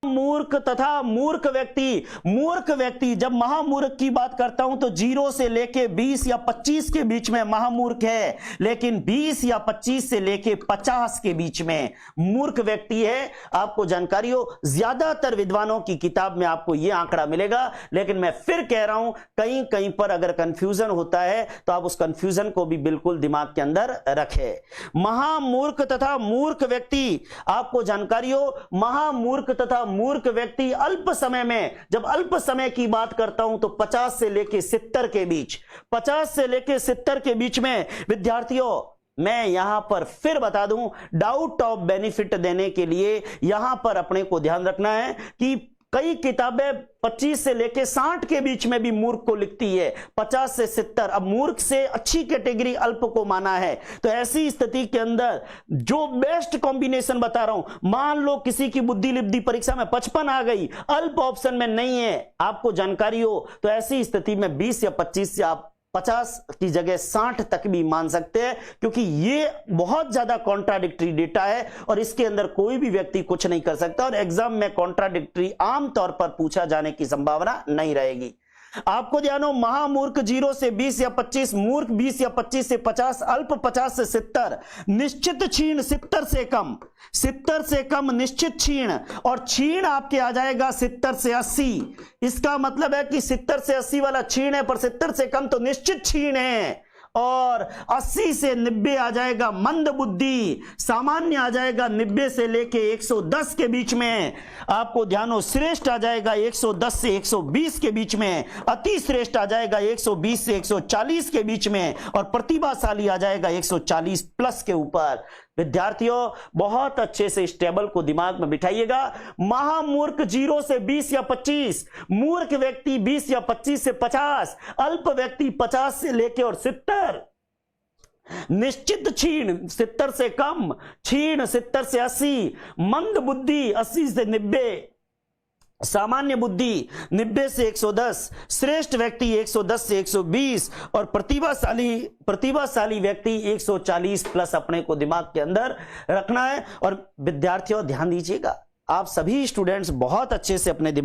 मूर्ख तथा मूर्ख व्यक्ति जब महामूर्ख की बात करता हूं तो 0 से लेके 20 या 25 के बीच में महामूर्ख है, लेकिन 20 या 25 से लेके 50 के बीच में मूर्ख व्यक्ति है। आपको जानकारी हो, ज्यादातर विद्वानों की किताब में आपको यह आंकड़ा मिलेगा, लेकिन मैं फिर कह रहा हूं कहीं कहीं पर अगर कंफ्यूजन होता है तो आप उस कंफ्यूजन को भी बिल्कुल दिमाग के अंदर रखें। महामूर्ख तथा मूर्ख व्यक्ति, आपको जानकारी हो, महामूर्ख तथा मूर्ख व्यक्ति अल्प समय में, जब अल्प समय की बात करता हूं तो 50 से लेके 70 के बीच, 50 से लेके 70 के बीच में विद्यार्थियों, मैं यहां पर फिर बता दूं, डाउट ऑफ बेनिफिट देने के लिए यहां पर अपने को ध्यान रखना है कि कई किताबें 25 से लेके 60 के बीच में भी मूर्ख को लिखती है, 50 से 70। अब मूर्ख से अच्छी कैटेगरी अल्प को माना है, तो ऐसी स्थिति के अंदर जो बेस्ट कॉम्बिनेशन बता रहा हूं, मान लो किसी की बुद्धि लिप्ति परीक्षा में 55 आ गई, अल्प ऑप्शन में नहीं है, आपको जानकारी हो, तो ऐसी स्थिति में 20 या 25 से आप 50 की जगह 60 तक भी मान सकते हैं, क्योंकि ये बहुत ज्यादा कॉन्ट्राडिक्टरी डेटा है और इसके अंदर कोई भी व्यक्ति कुछ नहीं कर सकता और एग्जाम में कॉन्ट्राडिक्टरी आमतौर पर पूछा जाने की संभावना नहीं रहेगी। आपको ध्यान हो, महामूर्ख 0 से 20 या 25, मूर्ख 20 या 25 से 50, अल्प 50 से 70, निश्चित क्षीण 70 से कम, 70 से कम निश्चित क्षीण, और क्षीण आपके आ जाएगा 70 से 80। इसका मतलब है कि 70 से 80 वाला क्षीण है, पर 70 से कम तो निश्चित क्षीण है, और 80 से 90 आ जाएगा मंद बुद्धि, सामान्य आ जाएगा 90 से लेके 110 के बीच में। आपको ध्यान हो, श्रेष्ठ आ जाएगा 110 से 120 के बीच में, अति श्रेष्ठ आ जाएगा 120 से 140 के बीच में, और प्रतिभाशाली आ जाएगा 140 प्लस के ऊपर। विद्यार्थियों, बहुत अच्छे से इस टेबल को दिमाग में बिठाइएगा। महामूर्ख 0 से 20 या 25, मूर्ख व्यक्ति 20 या 25 से 50, अल्प व्यक्ति 50 से लेके और 70, निश्चित क्षीण 70 से कम, क्षीण 70 से 80, मंद बुद्धि 80 से 90, सामान्य बुद्धि 90 से 110, श्रेष्ठ व्यक्ति 110 से 120, और प्रतिभाशाली व्यक्ति 140 प्लस अपने को दिमाग के अंदर रखना है। और विद्यार्थियों ध्यान दीजिएगा, आप सभी स्टूडेंट्स बहुत अच्छे से अपने दिमाग